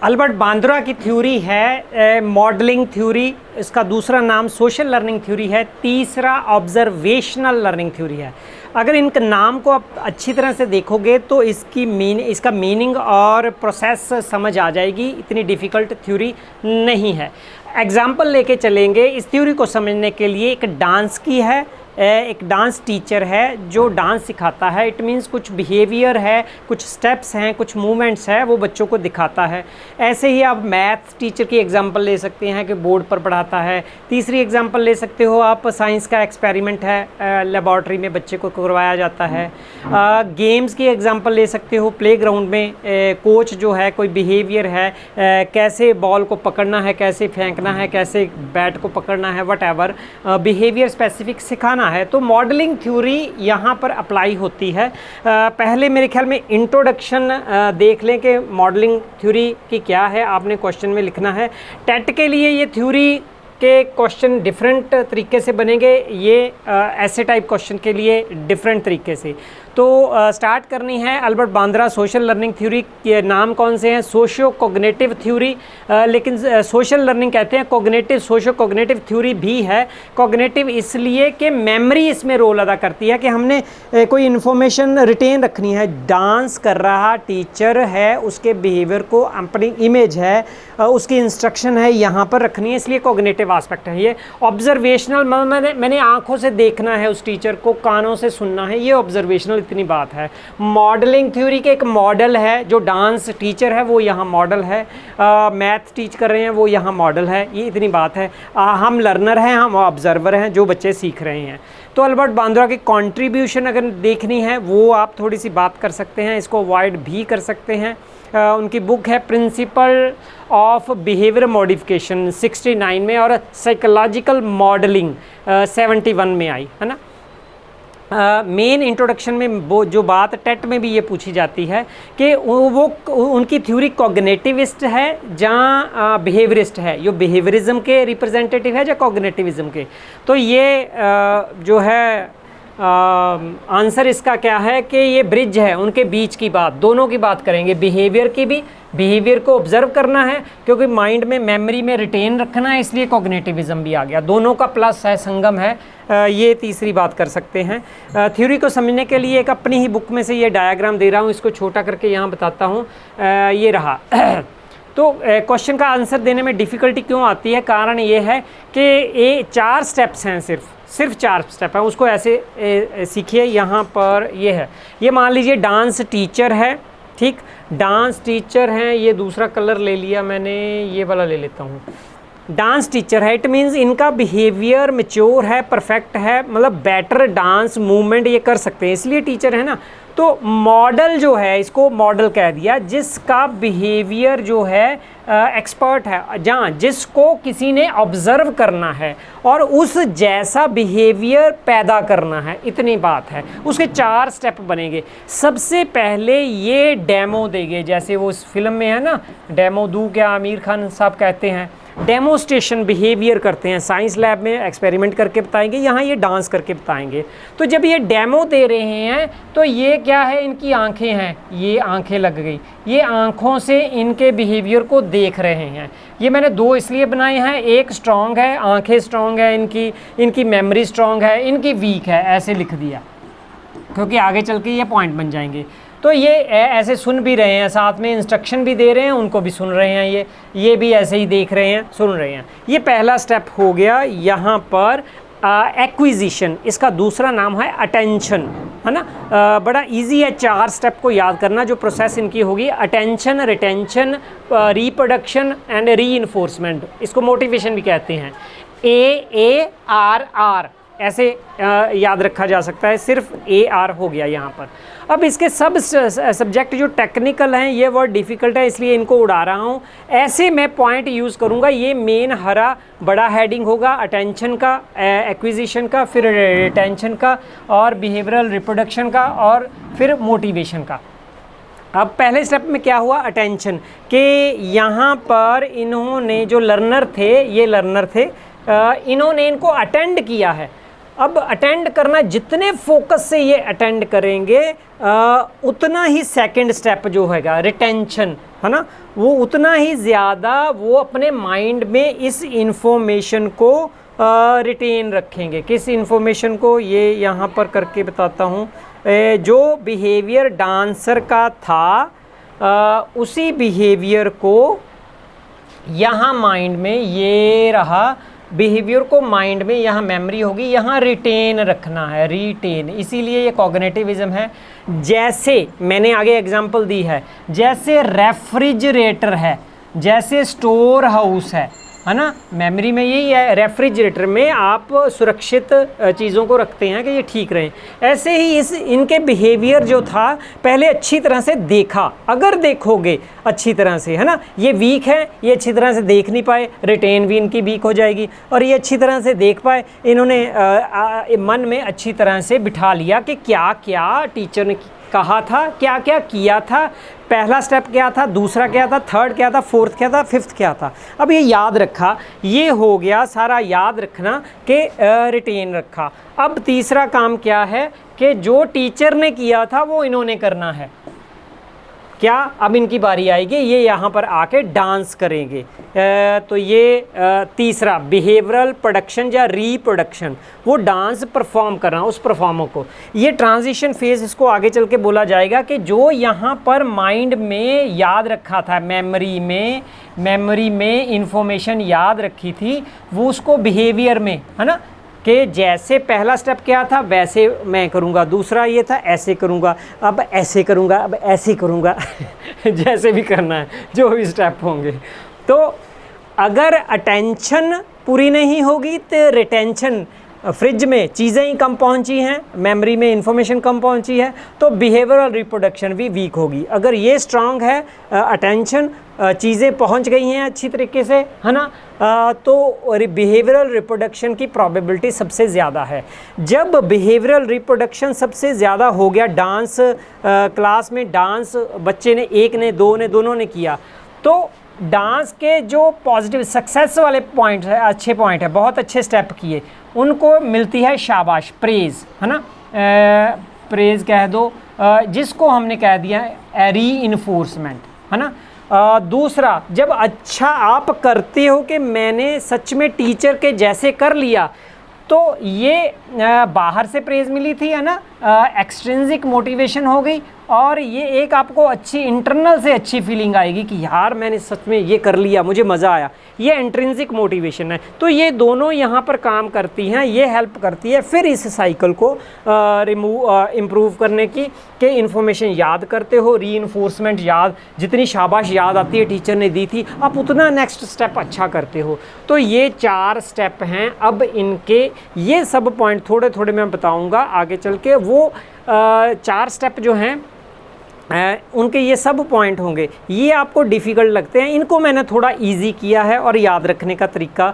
Albert Bandra की theory है modelling theory, इसका दूसरा नाम सोशल लर्निंग थ्योरी है, तीसरा ऑब्जर्वेशनल लर्निंग थ्योरी है। अगर इनका नाम को आप अच्छी तरह से देखोगे तो इसका मीनिंग और प्रोसेस समझ आ जाएगी, इतनी डिफ़िकल्ट थ्योरी नहीं है। एग्जाम्पल लेके चलेंगे इस थ्योरी को समझने के लिए। एक डांस की है, एक डांस टीचर है जो डांस सिखाता है। इट मीन्स कुछ बिहेवियर है, कुछ स्टेप्स हैं, कुछ मूवमेंट्स है, वो बच्चों को दिखाता है। ऐसे ही आप मैथ्स टीचर की एग्जांपल ले सकते हैं कि बोर्ड पर पढ़ाता है। तीसरी एग्जांपल ले सकते हो आप, साइंस का एक्सपेरिमेंट है, लेबॉर्ट्री में बच्चे को करवाया जाता है। गेम्स की एग्जांपल ले सकते हो, प्लेग्राउंड में कोच जो है कोई बिहेवियर है, कैसे बॉल को पकड़ना है, कैसे फेंकना है, कैसे बैट को पकड़ना है, वट बिहेवियर स्पेसिफिक सिखाना है। तो मॉडलिंग थ्योरी यहाँ पर अप्लाई होती है। पहले मेरे ख्याल में इंट्रोडक्शन देख लें कि मॉडलिंग थ्योरी की क्या है, आपने क्वेश्चन में लिखना है। टेट के लिए ये थ्योरी के क्वेश्चन डिफरेंट तरीके से बनेंगे, ये ऐसे टाइप क्वेश्चन के लिए डिफरेंट तरीके से। तो स्टार्ट करनी है Albert Bandra social learning theory के नाम कौन से हैं? सोशियो कोग्निटिव थ्योरी, लेकिन सोशल लर्निंग कहते हैं, कोग्निटिव सोशियो कोग्निटिव थ्योरी भी है। कोग्निटिव इसलिए कि मेमोरी इसमें रोल अदा करती है कि हमने कोई इन्फॉर्मेशन रिटेन रखनी है। डांस कर रहा टीचर है, उसके बिहेवियर को अपनी इमेज है, उसकी इंस्ट्रक्शन है यहाँ पर रखनी है, इसलिए कोग्निटिव एस्पेक्ट है। ये ऑब्जर्वेशनल, मैंने आंखों से देखना है उस टीचर को, कानों से सुनना है, ये ऑब्जर्वेशनल, इतनी बात है। मॉडलिंग थ्योरी के एक मॉडल है, जो डांस टीचर है वो यहाँ मॉडल है, मैथ टीच कर रहे हैं वो यहाँ मॉडल है, ये इतनी बात है। हम लर्नर हैं, हम ऑब्जर्वर हैं, जो बच्चे सीख रहे हैं। तो अल्बर्ट बांद्रा की कंट्रीब्यूशन अगर देखनी है वो आप थोड़ी सी बात कर सकते हैं, इसको अवॉइड भी कर सकते हैं। उनकी बुक है प्रिंसिपल ऑफ बिहेवियर मॉडिफिकेशन 69 में, और साइकोलॉजिकल मॉडलिंग 71 में आई है ना। मेन इंट्रोडक्शन में वो जो बात टेट में भी ये पूछी जाती है कि वो उनकी थ्योरी कॉग्निटिविस्ट है जहाँ बिहेवियरिस्ट है, यो बिहेवियरिज्म के रिप्रेजेंटेटिव है या कॉग्निटिविज्म के। तो ये जो है आंसर इसका क्या है कि ये ब्रिज है उनके बीच की बात, दोनों की बात करेंगे, बिहेवियर की भी, बिहेवियर को ऑब्जर्व करना है क्योंकि माइंड में मेमोरी में रिटेन रखना है, इसलिए कॉग्निटिविज्म भी आ गया, दोनों का प्लस है, संगम है। ये तीसरी बात कर सकते हैं। थ्योरी को समझने के लिए एक अपनी ही बुक में से ये डायग्राम दे रहा हूँ, इसको छोटा करके यहाँ बताता हूँ। ये रहा तो क्वेश्चन का आंसर देने में डिफ़िकल्टी क्यों आती है? कारण ये है कि ये 4 स्टेप्स हैं, सिर्फ 4 स्टेप हैं, उसको ऐसे सीखिए। यहाँ पर ये है, ये मान लीजिए डांस टीचर है, ठीक, डांस टीचर हैं, ये दूसरा कलर ले लिया मैंने, ये वाला ले लेता हूँ। डांस टीचर है, इट मीन्स इनका बिहेवियर मैच्योर है, परफेक्ट है, मतलब बेटर डांस मूवमेंट ये कर सकते हैं, इसलिए टीचर है ना। तो मॉडल जो है, इसको मॉडल कह दिया, जिसका बिहेवियर जो है एक्सपर्ट है, जहाँ जिसको किसी ने ऑब्जर्व करना है और उस जैसा बिहेवियर पैदा करना है, इतनी बात है। उसके 4 स्टेप बनेंगे। सबसे पहले ये डेमो देंगे, जैसे वो उस फिल्म में है ना, डेमो दूँ क्या, आमिर खान साहब कहते हैं, डेमोस्ट्रेशन बिहेवियर करते हैं, साइंस लैब में एक्सपेरिमेंट करके बताएंगे, यहाँ ये डांस करके बताएंगे। तो जब ये डेमो दे रहे हैं तो ये क्या है, इनकी आंखें हैं, ये आंखें लग गई, ये आंखों से इनके बिहेवियर को देख रहे हैं। ये मैंने 2 इसलिए बनाए हैं, एक स्ट्रॉन्ग है, आंखें स्ट्रॉन्ग है, इनकी मेमोरी स्ट्रॉन्ग है, इनकी वीक है, ऐसे लिख दिया क्योंकि आगे चल के ये पॉइंट बन जाएंगे। तो ये ऐसे सुन भी रहे हैं, साथ में इंस्ट्रक्शन भी दे रहे हैं, उनको भी सुन रहे हैं, ये भी ऐसे ही देख रहे हैं, सुन रहे हैं। ये पहला स्टेप हो गया यहाँ पर एक्विजिशन, इसका दूसरा नाम है अटेंशन, है ना। बड़ा इजी है 4 स्टेप को याद करना, जो प्रोसेस इनकी होगी, attention, retention, reproduction and reinforcement, इसको मोटिवेशन भी कहते हैं। AARR ऐसे याद रखा जा सकता है, सिर्फ AR हो गया यहाँ पर। अब इसके सब सब्जेक्ट जो टेक्निकल हैं, ये वर्ड डिफ़िकल्ट है इसलिए इनको उड़ा रहा हूँ। ऐसे मैं पॉइंट यूज़ करूँगा, ये मेन हरा बड़ा हेडिंग होगा, अटेंशन का, एक्विजिशन का, फिर रिटेंशन का, और बिहेवियरल रिप्रोडक्शन का, और फिर मोटिवेशन का। अब पहले स्टेप में क्या हुआ, अटेंशन, कि यहाँ पर इन्होंने जो लर्नर थे, ये लर्नर थे, इन्होंने इनको अटेंड किया है। अब अटेंड करना, जितने फोकस से ये अटेंड करेंगे उतना ही सेकंड स्टेप जो हैगा रिटेंशन है ना, वो उतना ही ज़्यादा वो अपने माइंड में इस इंफॉर्मेशन को रिटेन रखेंगे। किस इंफॉर्मेशन को, ये यहाँ पर करके बताता हूँ। जो बिहेवियर डांसर का था उसी बिहेवियर को यहाँ माइंड में, ये रहा बिहेवियर को माइंड में, यहाँ मेमोरी होगी, यहाँ रिटेन रखना है, रिटेन। इसीलिए ये कॉग्निटिविज्म है। जैसे मैंने आगे एग्जांपल दी है, जैसे रेफ्रिजरेटर है, जैसे स्टोर हाउस है ना, मेमोरी में यही है। रेफ्रिजरेटर में आप सुरक्षित चीज़ों को रखते हैं कि ये ठीक रहे। ऐसे ही इनके बिहेवियर जो था, पहले अच्छी तरह से देखा, अगर देखोगे अच्छी तरह से है ना, ये वीक है, ये अच्छी तरह से देख नहीं पाए, रिटेन भी इनकी वीक हो जाएगी। और ये अच्छी तरह से देख पाए, इन्होंने मन में अच्छी तरह से बिठा लिया कि क्या क्या टीचर ने कहा था, क्या क्या किया था, पहला स्टेप क्या था, दूसरा क्या था, थर्ड क्या था, फोर्थ क्या था, फिफ्थ क्या था। अब ये याद रखा, ये हो गया सारा याद रखना कि रिटेन रखा। अब तीसरा काम क्या है कि जो टीचर ने किया था वो इन्होंने करना है। क्या, अब इनकी बारी आएगी, ये यहाँ पर आके डांस करेंगे। तो ये तीसरा बिहेवियरल प्रोडक्शन या रिप्रोडक्शन, वो डांस परफॉर्म करना उस परफॉर्मर को। ये ट्रांजिशन फेज, इसको आगे चल के बोला जाएगा कि जो यहाँ पर माइंड में याद रखा था, मेमोरी में इंफॉर्मेशन याद रखी थी, वो उसको बिहेवियर में है ना, कि जैसे पहला स्टेप क्या था वैसे मैं करूँगा, दूसरा ये था ऐसे करूँगा, अब ऐसे करूँगा, अब ऐसे करूँगा जैसे भी करना है, जो भी स्टेप होंगे। तो अगर अटेंशन पूरी नहीं होगी तो रिटेंशन, फ्रिज में चीज़ें ही कम पहुंची हैं, मेमोरी में इंफॉर्मेशन कम पहुंची है, तो बिहेवियरल रिप्रोडक्शन भी वीक होगी। अगर ये स्ट्रांग है, अटेंशन, चीज़ें पहुंच गई हैं अच्छी तरीके से है ना, तो बिहेवियरल रिप्रोडक्शन की प्रोबेबिलिटी सबसे ज़्यादा है। जब बिहेवियरल रिप्रोडक्शन सबसे ज़्यादा हो गया, डांस क्लास में डांस बच्चे ने, एक ने, दो ने, दोनों ने किया, तो डांस के जो पॉजिटिव सक्सेस वाले पॉइंट है, अच्छे पॉइंट है, बहुत अच्छे स्टेप किए, उनको मिलती है शाबाश, प्रेज़ है ना, प्रेज़ कह दो, जिसको हमने कह दिया री इन्फोर्समेंट है ना। दूसरा, जब अच्छा आप करते हो कि मैंने सच में टीचर के जैसे कर लिया, तो ये बाहर से प्रेज़ मिली थी है ना, एक्सट्रिंसिक मोटिवेशन हो गई, और ये एक आपको अच्छी इंटरनल से अच्छी फीलिंग आएगी कि यार मैंने सच में ये कर लिया, मुझे मज़ा आया, ये इंट्रिंसिक मोटिवेशन है। तो ये दोनों यहाँ पर काम करती हैं, ये हेल्प करती है फिर इस साइकिल को इम्प्रूव करने की, कि इन्फॉर्मेशन याद करते हो, रीइंफोर्समेंट याद, जितनी शाबाश याद आती है टीचर ने दी थी, आप उतना नेक्स्ट स्टेप अच्छा करते हो। तो ये 4 स्टेप हैं। अब इनके ये सब पॉइंट थोड़े थोड़े मैं बताऊँगा आगे चल के। वो 4 स्टेप जो हैं उनके ये सब पॉइंट होंगे, ये आपको डिफ़िकल्ट लगते हैं, इनको मैंने थोड़ा इजी किया है और याद रखने का तरीका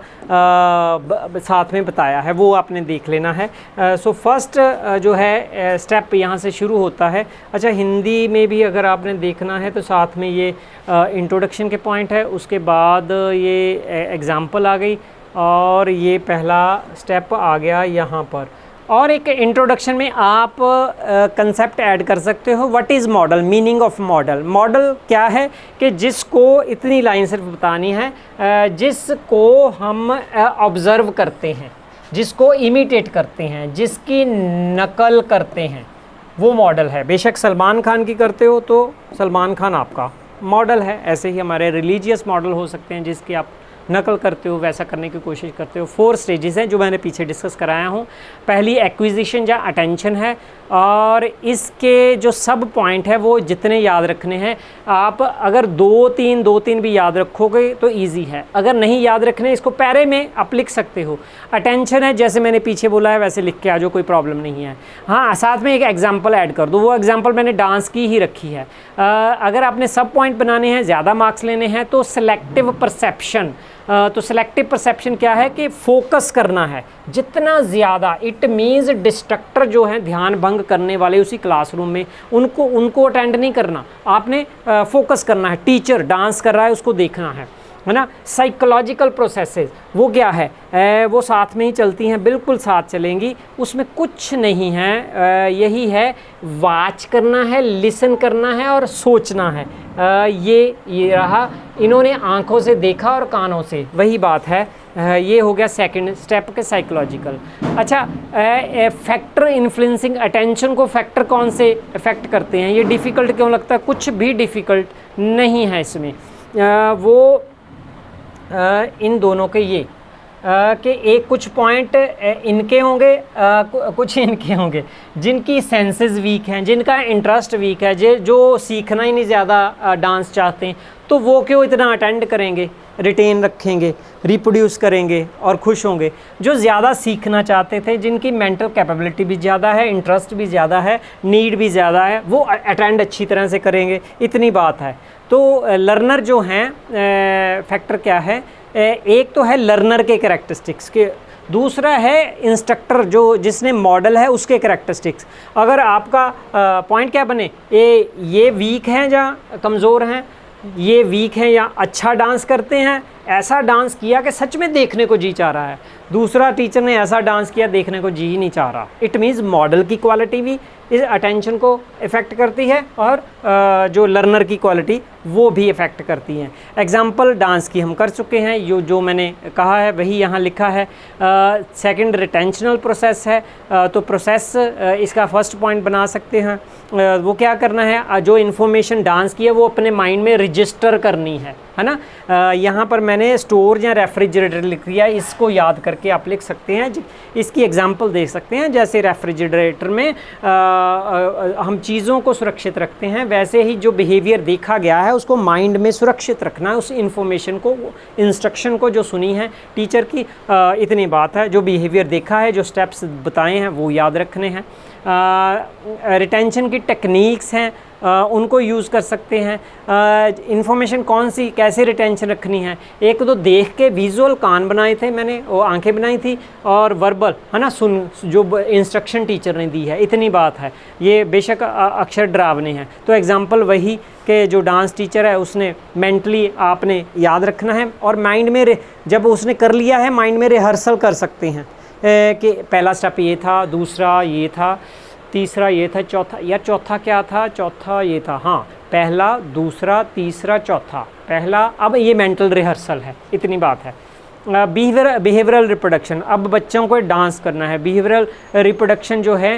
साथ में बताया है, वो आपने देख लेना है। सो फर्स्ट जो है स्टेप यहाँ से शुरू होता है। अच्छा, हिंदी में भी अगर आपने देखना है तो साथ में ये इंट्रोडक्शन के पॉइंट है, उसके बाद ये एग्ज़ाम्पल आ गई, और ये पहला स्टेप आ गया यहाँ पर। और एक इंट्रोडक्शन में आप कंसेप्ट ऐड कर सकते हो, what is model, meaning of model. Model क्या है कि जिसको, इतनी लाइन सिर्फ बतानी है, जिसको हम ऑब्ज़र्व करते हैं, जिसको इमिटेट करते हैं, जिसकी नकल करते हैं, वो मॉडल है। बेशक सलमान खान की करते हो तो सलमान खान आपका मॉडल है, ऐसे ही हमारे रिलीजियस मॉडल हो सकते हैं जिसकी आप नकल करते हो, वैसा करने की कोशिश करते हो। 4 स्टेजेस हैं जो मैंने पीछे डिस्कस कराया हूँ। पहली एक्विजिशन या अटेंशन है, और इसके जो सब पॉइंट है वो जितने याद रखने हैं, आप अगर 2-3 भी याद रखोगे तो इजी है। अगर नहीं याद रखने, इसको पैरे में आप लिख सकते हो। अटेंशन है, जैसे मैंने पीछे बोला है वैसे लिख के आ जाओ, कोई प्रॉब्लम नहीं है। हाँ, साथ में एक एग्जाम्पल ऐड कर दो, वो एग्जाम्पल मैंने डांस की ही रखी है। अगर आपने सब पॉइंट बनाने हैं, ज़्यादा मार्क्स लेने हैं, तो सिलेक्टिव परसेप्शन। तो सिलेक्टिव परसेप्शन क्या है कि फोकस करना है जितना ज़्यादा। इट मीन्स डिस्ट्रक्टर जो हैं, ध्यान भंग करने वाले उसी क्लासरूम में, उनको अटेंड नहीं करना, आपने फोकस करना है। टीचर डांस कर रहा है, उसको देखना है। है ना। साइकोलॉजिकल प्रोसेसेस वो क्या है, वो साथ में ही चलती हैं, बिल्कुल साथ चलेंगी, उसमें कुछ नहीं है। यही है, वाच करना है, लिसन करना है और सोचना है। ये रहा, इन्होंने आँखों से देखा और कानों से, वही बात है। ये हो गया सेकंड स्टेप के साइकोलॉजिकल। अच्छा, फैक्टर इन्फ्लुएंसिंग अटेंशन को फैक्टर कौन से इफ़ेक्ट करते हैं, ये डिफ़िकल्ट क्यों लगता है, कुछ भी डिफ़िकल्ट नहीं है इसमें। वो इन दोनों के ये कि एक कुछ पॉइंट इनके होंगे, कुछ इनके होंगे, जिनकी सेंसेस वीक हैं, जिनका इंटरेस्ट वीक है, जो सीखना ही नहीं ज़्यादा डांस चाहते हैं, तो वो क्यों इतना अटेंड करेंगे, रिटेन रखेंगे, रिप्रोड्यूस करेंगे और खुश होंगे। जो ज़्यादा सीखना चाहते थे, जिनकी मेंटल कैपेबिलिटी भी ज़्यादा है, इंटरेस्ट भी ज़्यादा है, नीड भी ज़्यादा है, वो अटेंड अच्छी तरह से करेंगे, इतनी बात है। तो लर्नर जो हैं, फैक्टर क्या है, एक तो है लर्नर के कैरेक्टरिस्टिक्स के, दूसरा है इंस्ट्रक्टर जो जिसने मॉडल है उसके कैरेक्टरिस्टिक्स। अगर आपका पॉइंट क्या बने, ये वीक हैं या कमज़ोर हैं, ये वीक हैं या अच्छा डांस करते हैं, ऐसा डांस किया कि सच में देखने को जी चाह रहा है, दूसरा टीचर ने ऐसा डांस किया देखने को जी ही नहीं चाह रहा। इट मीन्स मॉडल की क्वालिटी भी इस अटेंशन को इफ़ेक्ट करती है और जो लर्नर की क्वालिटी वो भी इफ़ेक्ट करती हैं। एग्जाम्पल डांस की हम कर चुके हैं, जो मैंने कहा है वही यहाँ लिखा है। सेकंड रिटेंशनल प्रोसेस है, तो प्रोसेस इसका फर्स्ट पॉइंट बना सकते हैं। वो क्या करना है, जो इन्फॉर्मेशन डांस की है वो अपने माइंड में रजिस्टर करनी है ना। यहाँ पर मैंने स्टोर या रेफ्रिजरेटर लिख दिया, इसको याद करके आप लिख सकते हैं। इसकी एग्जांपल देख सकते हैं, जैसे रेफ्रिजरेटर में हम चीज़ों को सुरक्षित रखते हैं, वैसे ही जो बिहेवियर देखा गया है उसको माइंड में सुरक्षित रखना है, उस इन्फॉर्मेशन को, इंस्ट्रक्शन को जो सुनी है टीचर की, इतनी बात है। जो बिहेवियर देखा है, जो स्टेप्स बताए हैं वो याद रखने हैं। रिटेंशन की टेक्निक्स हैं, उनको यूज़ कर सकते हैं। इन्फॉर्मेशन कौन सी कैसे रिटेंशन रखनी है, एक तो देख के विजुअल कान बनाए थे मैंने, वो आंखें बनाई थी, और वर्बल है ना, सुन जो इंस्ट्रक्शन टीचर ने दी है, इतनी बात है। ये बेशक अक्षर डरावने हैं, तो एग्जांपल वही कि जो डांस टीचर है उसने मेंटली आपने याद रखना है, और माइंड में जब उसने कर लिया है माइंड में रिहर्सल कर सकते हैं कि पहला स्टेप ये था, दूसरा ये था, तीसरा ये था, चौथा, यार चौथा क्या था, चौथा ये था, हाँ पहला, दूसरा, तीसरा, चौथा, पहला। अब ये मेंटल रिहर्सल है, इतनी बात है। बिहेवियरल रिप्रोडक्शन, अब बच्चों को डांस करना है। बिहेवियरल रिप्रोडक्शन जो है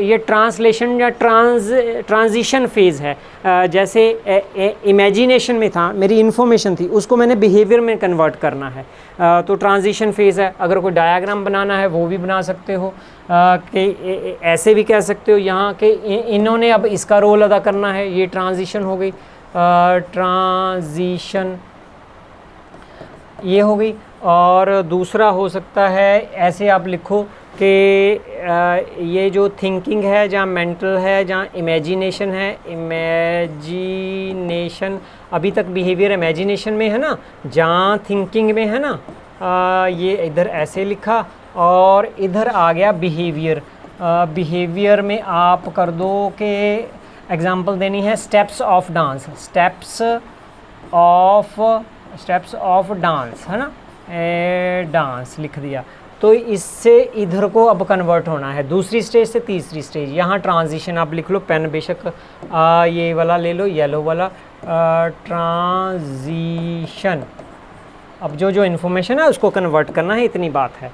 ये ट्रांसलेशन या ट्रांजिशन फेज़ है। जैसे इमेजिनेशन में था, मेरी इन्फॉर्मेशन थी, उसको मैंने बिहेवियर में कन्वर्ट करना है, तो ट्रांजिशन फेज़ है। अगर कोई डायग्राम बनाना है वो भी बना सकते हो, कि ऐसे भी कह सकते हो यहाँ के इन्होंने अब इसका रोल अदा करना है, ये ट्रांजिशन हो गई, ट्रांजिशन ये हो गई। और दूसरा हो सकता है ऐसे आप लिखो कि ये जो थिंकिंग है, जहाँ मेंटल है, जहाँ इमेजिनेशन है, इमेजिनेशन अभी तक बिहेवियर इमेजिनेशन में है ना, जहाँ थिंकिंग में है ना, ये इधर ऐसे लिखा और इधर आ गया बिहेवियर। बिहेवियर में आप कर दो कि एग्जांपल देनी है steps of dance, steps of dance है ना, डांस लिख दिया। तो इससे इधर को अब कन्वर्ट होना है, दूसरी स्टेज से तीसरी स्टेज। यहाँ ट्रांजिशन आप लिख लो, पेन बेशक ये वाला ले लो, येलो वाला, ट्रांजिशन। अब जो इन्फॉर्मेशन है उसको कन्वर्ट करना है, इतनी बात है।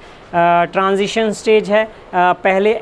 ट्रांजिशन स्टेज है, पहले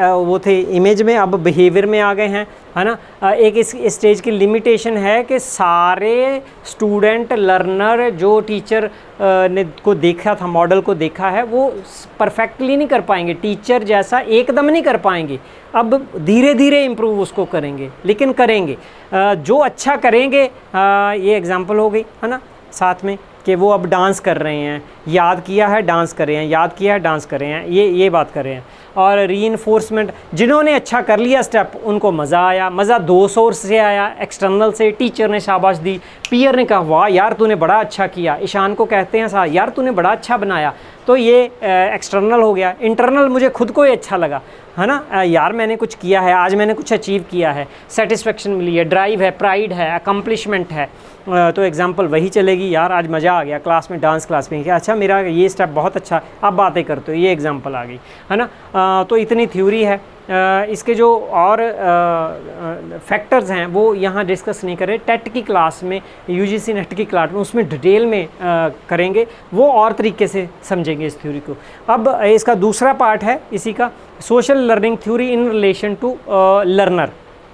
वो थे इमेज में, अब बिहेवियर में आ गए हैं, है ना। एक इस स्टेज की लिमिटेशन है कि सारे स्टूडेंट लर्नर जो टीचर ने को देखा था, मॉडल को देखा है, वो परफेक्टली नहीं कर पाएंगे, टीचर जैसा एकदम नहीं कर पाएंगे। अब धीरे धीरे इम्प्रूव उसको करेंगे, लेकिन करेंगे। जो अच्छा करेंगे, ये एग्जांपल हो गई है ना, साथ में कि वो अब डांस कर रहे हैं, याद किया है डांस कर रहे हैं, याद किया है डांस कर रहे हैं, ये बात कर रहे हैं। और रीइंफोर्समेंट, जिन्होंने अच्छा कर लिया स्टेप, उनको मज़ा आया, मज़ा दो सोर्स से आया, एक्सटर्नल से, टीचर ने शाबाश दी, पीयर ने कहा वाह यार तूने बड़ा अच्छा किया, ईशान को कहते हैं सा यार तूने बड़ा अच्छा बनाया, तो ये एक्सटर्नल हो गया। इंटरनल मुझे खुद को ही अच्छा लगा, है ना, यार मैंने कुछ किया है, आज मैंने कुछ अचीव किया है, सेटिस्फेक्शन मिली है, ड्राइव है, प्राइड है, अकम्पलिशमेंट है। तो एग्जांपल वही चलेगी, यार आज मज़ा आ गया क्लास में, डांस क्लास में, क्या अच्छा मेरा ये स्टेप बहुत अच्छा, आप बातें करते हो, ये एग्जांपल आ गई, है ना। तो इतनी थ्योरी है। इसके जो और फैक्टर्स हैं वो यहाँ डिस्कस नहीं करें, टेट की क्लास में, यूजीसी नेट की क्लास में उसमें डिटेल में करेंगे, वो और तरीके से समझेंगे इस थ्योरी को। अब इसका दूसरा पार्ट है इसी का, social learning theory in relation to learner.